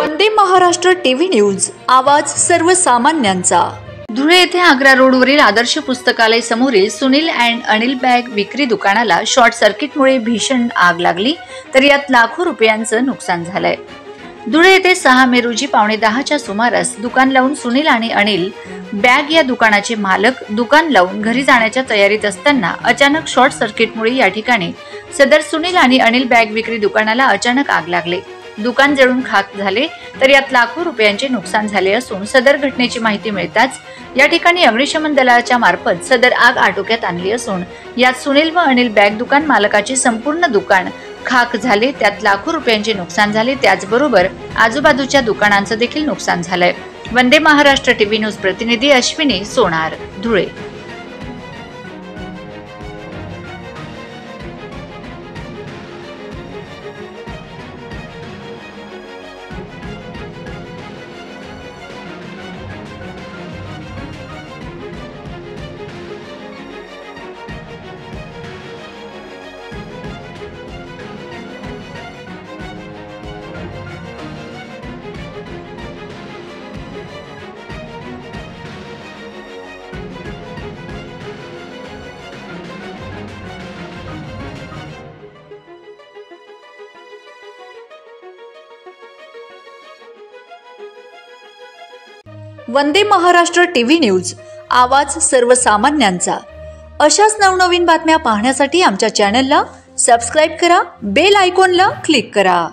Vande Maharashtra TV news, आवाज सर्वसामान्यांचा। धुळे येथे आग्रा रोडवरील आदर्श पुस्तकालय समोरील सुनील अँड अनिल बॅग विक्री दुकानाला शॉर्ट सर्किटमुळे भीषण आग लागली, तर यात लाखो रुपयांचं नुकसान झालंय। धुळे येथे 6 मे रोजी 9:30च्या सुमारास दुकान लावून सुनील आणि अनिल बॅग या दुकानाचे मालक दुकान लावून घरी जाण्याच्या तयारीत असताना अचानक शॉर्ट सर्किटमुळे या ठिकाणी सदर सुनील आणि अनिल बॅग विक्री दुकानाला अचानक आग लागली। दुकान जळून खाक झाले, तर यात लाखो रुपयांचे नुकसान झाले असून सदर घटनेची माहिती मिळताच या ठिकाणी अग्निशमन दलाच्या मार्फत सदर आग आटोक्यात आणली असून यात सुनील व अनिल बॅग दुकान मालकाचे संपूर्ण दुकान खाक झाले, त्यात लाखो रुपयांचे नुकसान झाले। त्याचबरोबर आजूबाजूच्या दुकानांचं देखील नुकसान झालंय। वंदे महाराष्ट्र टीव्ही न्यूज प्रतिनिधी अश्विनी सोनार, धुळे। वंदे महाराष्ट्र टीव्ही न्यूज, आवाज सर्वसामान्यांचा। अशाच नवनवीन बातम्या पाहण्यासाठी आमच्या चॅनलला सबस्क्राइब करा, बेल आयकॉनला क्लिक करा।